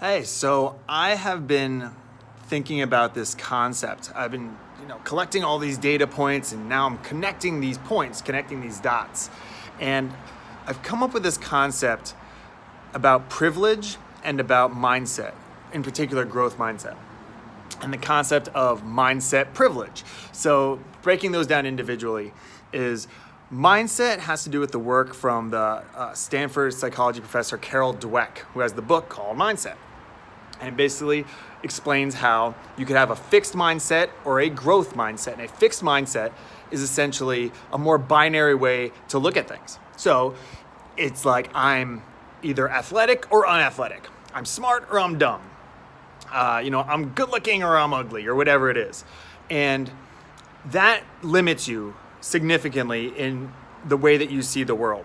Hey, so I have been thinking about this concept. I've been, collecting all these data points, and now I'm connecting these points, connecting these dots. And I've come up with this concept about privilege and about mindset, in particular growth mindset, and the concept of mindset privilege. So breaking those down individually is mindset has to do with the work from the Stanford psychology professor Carol Dweck, who has the book called Mindset. And it basically explains how you could have a fixed mindset or a growth mindset. And a fixed mindset is essentially a more binary way to look at things. So it's like I'm either athletic or unathletic. I'm smart or I'm dumb. I'm good looking or I'm ugly or whatever it is. And that limits you significantly in the way that you see the world.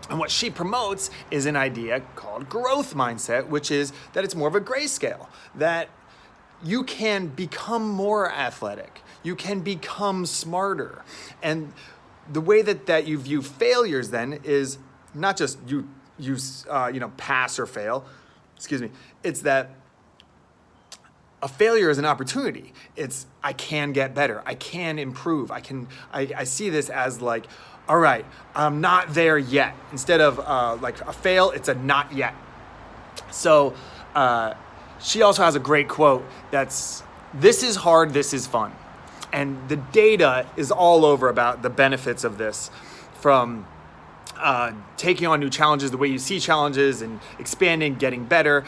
And what she promotes is an idea called growth mindset, which is that it's more of a grayscale, that you can become more athletic, you can become smarter. And the way that you view failures then is not just you pass or fail, it's that a failure is an opportunity. It's I can get better, I can improve, I see this as like, all right, I'm not there yet. Instead of like a fail, it's a not yet. So she also has a great quote that's, this is hard, this is fun. And the data is all over about the benefits of this, from taking on new challenges, the way you see challenges, and expanding, getting better.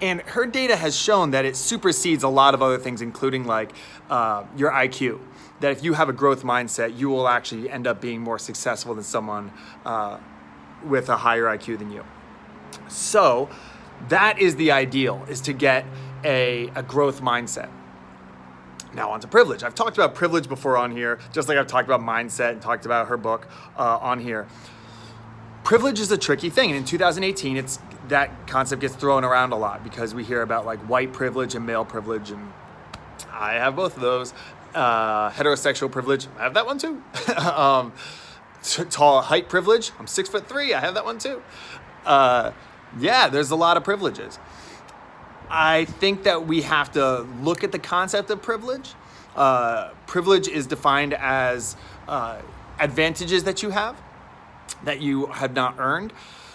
And her data has shown that it supersedes a lot of other things, including like your IQ. That if you have a growth mindset, you will actually end up being more successful than someone with a higher IQ than you. So that is the ideal, is to get a growth mindset. Now on to privilege. I've talked about privilege before on here, just like I've talked about mindset and talked about her book on here. Privilege is a tricky thing, and in 2018, that concept gets thrown around a lot because we hear about like white privilege and male privilege, and I have both of those. Heterosexual privilege, I have that one too. Tall height privilege, I'm 6'3", I have that one too. There's a lot of privileges. I think that we have to look at the concept of privilege. Privilege is defined as advantages that you have not earned.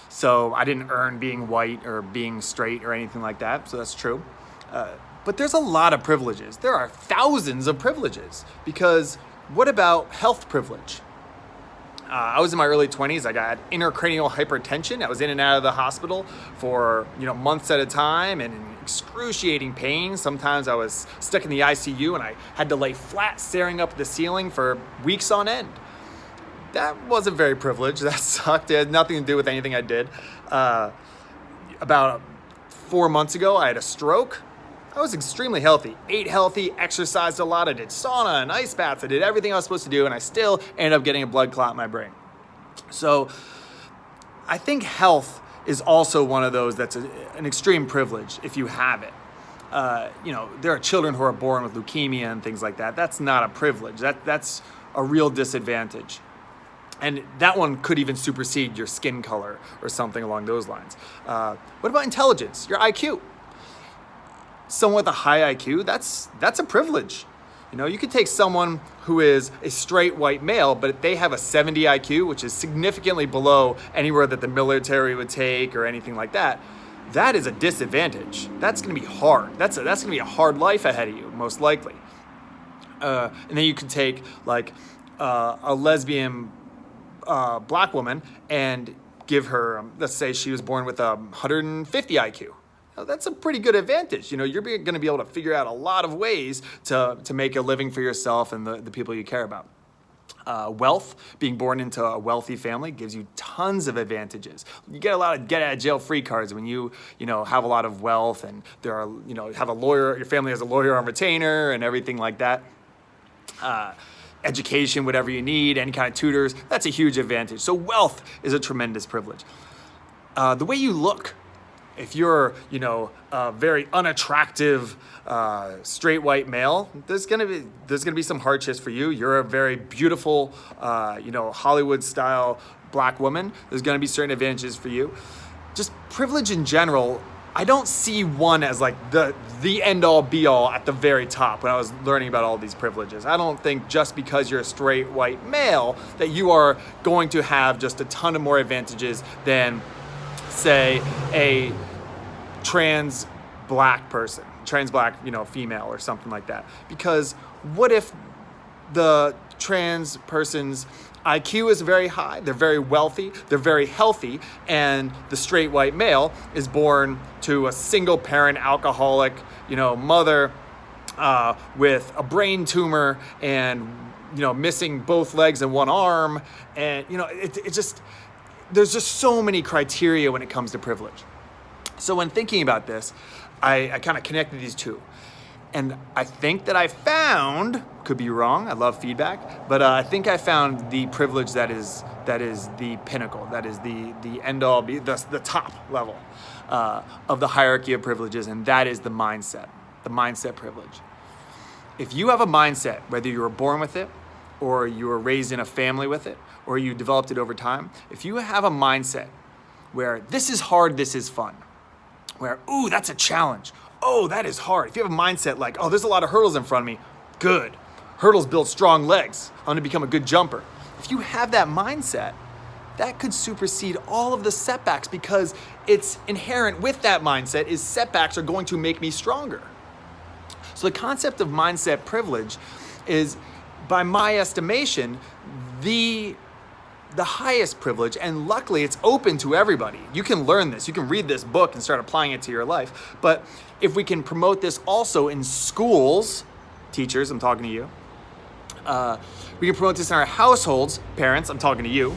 So I didn't earn being white or being straight or anything like that, so that's true. But there's a lot of privileges. There are thousands of privileges, because what about health privilege? I was in my early 20s. I got intracranial hypertension. I was in and out of the hospital for months at a time and in excruciating pain. Sometimes I was stuck in the ICU and I had to lay flat staring up at the ceiling for weeks on end. That wasn't very privileged. That sucked. It had nothing to do with anything I did. About 4 months ago, I had a stroke. I was extremely healthy, ate healthy, exercised a lot. I did sauna and ice baths. I did everything I was supposed to do, and I still ended up getting a blood clot in my brain. So I think health is also one of those that's an extreme privilege if you have it. There are children who are born with leukemia and things like that. That's not a privilege. That's a real disadvantage. And that one could even supersede your skin color or something along those lines. What about intelligence, your IQ? Someone with a high IQ, that's a privilege. You could take someone who is a straight white male, but if they have a 70 IQ, which is significantly below anywhere that the military would take or anything like that, that is a disadvantage. That's going to be hard. That's going to be a hard life ahead of you, most likely. And then you could take like a lesbian black woman and give her, let's say she was born with a 150 IQ. Now, that's a pretty good advantage. You're going to be able to figure out a lot of ways to make a living for yourself and the people you care about. Wealth, being born into a wealthy family gives you tons of advantages. You get a lot of get out of jail free cards when you have a lot of wealth, and there are, have a lawyer, your family has a lawyer on retainer and everything like that. Education, whatever you need, any kind of tutors, that's a huge advantage. So wealth is a tremendous privilege. The way you look, if you're, a very unattractive straight white male, there's gonna be some hardships for you. You're a very beautiful, Hollywood style black woman. There's gonna be certain advantages for you. Just privilege in general I don't see one as like the end all be all at the very top when I was learning about all these privileges. I don't think just because you're a straight white male that you are going to have just a ton of more advantages than, say, a trans black person, trans black, female or something like that. Because what if the trans person's IQ is very high, they're very wealthy, they're very healthy, and the straight white male is born to a single parent alcoholic, mother with a brain tumor and, missing both legs and one arm. And, there's just so many criteria when it comes to privilege. So when thinking about this, I kind of connected these two. And I think that I found, could be wrong, I love feedback, but I think I found the privilege that is the pinnacle, that is the end all, the top level of the hierarchy of privileges, and that is the mindset privilege. If you have a mindset, whether you were born with it, or you were raised in a family with it, or you developed it over time, if you have a mindset where this is hard, this is fun, where, ooh, that's a challenge, oh, that is hard. If you have a mindset like, oh, there's a lot of hurdles in front of me, good. Hurdles build strong legs. I'm gonna become a good jumper. If you have that mindset, that could supersede all of the setbacks, because it's inherent with that mindset is setbacks are going to make me stronger. So the concept of mindset privilege is, by my estimation, the highest privilege, and luckily it's open to everybody. You can learn this, you can read this book and start applying it to your life. But if we can promote this also in schools, teachers, I'm talking to you. We can promote this in our households, parents, I'm talking to you.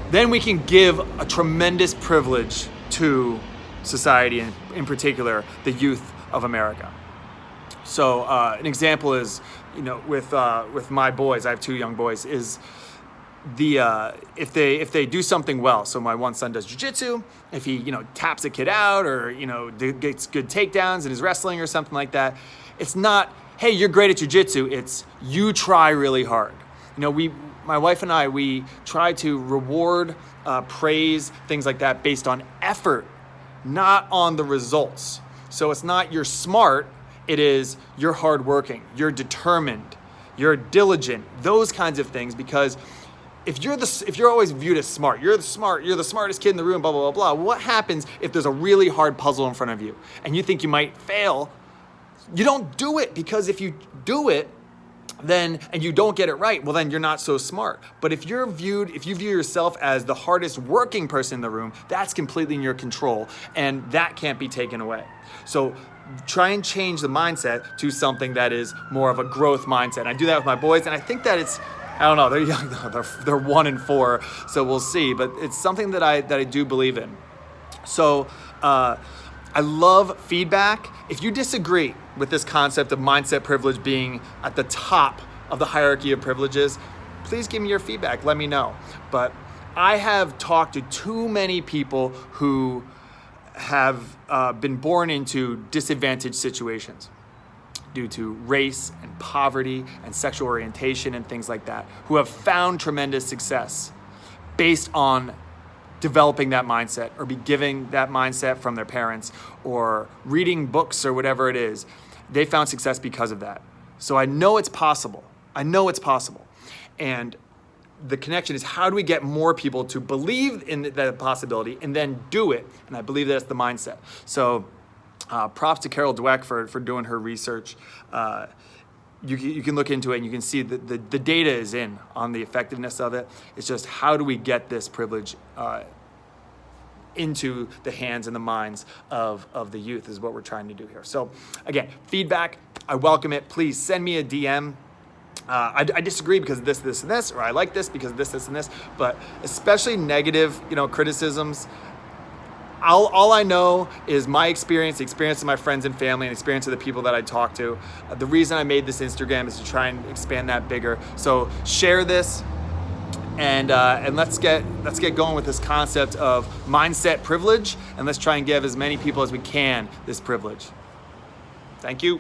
Then we can give a tremendous privilege to society, and in particular, the youth of America. So an example is, with my boys, I have 2 young boys, is if they do something well. So my one son does jiu-jitsu. If he taps a kid out, or gets good takedowns in his wrestling or something like that, it's not, hey, you're great at jiu-jitsu. It's you try really hard. My wife and I, we try to reward, praise, things like that based on effort, not on the results. So it's not you're smart. It is you're hardworking, you're determined, you're diligent, those kinds of things. Because if you're always viewed as smart, you're the smartest kid in the room, blah, blah, blah, blah. What happens if there's a really hard puzzle in front of you and you think you might fail? You don't do it, because if you do it, and you don't get it right, well, then you're not so smart. But if you view yourself as the hardest working person in the room, that's completely in your control, and that can't be taken away. So try and change the mindset to something that is more of a growth mindset. I do that with my boys, and I think that it's, I don't know, they're young, they're 1 and 4, so we'll see. But it's something that I do believe in. So I love feedback. If you disagree with this concept of mindset privilege being at the top of the hierarchy of privileges, please give me your feedback, let me know. But I have talked to too many people who have been born into disadvantaged situations due to race and poverty and sexual orientation and things like that, who have found tremendous success based on developing that mindset, or be giving that mindset from their parents, or reading books, or whatever it is. They found success because of that. So I know it's possible. And the connection is, how do we get more people to believe in that possibility and then do it? And I believe that's the mindset. So props to Carol Dweck for doing her research. You can look into it and you can see that the data is in on the effectiveness of it. It's just, how do we get this privilege into the hands and the minds of the youth is what we're trying to do here. So again, feedback, I welcome it. Please send me a DM. I disagree because of this, and this, or I like this because of this, and this, but especially negative, criticisms. All I know is my experience, the experience of my friends and family, and experience of the people that I talk to. The reason I made this Instagram is to try and expand that bigger. So share this, and let's get going with this concept of mindset privilege, and let's try and give as many people as we can this privilege. Thank you.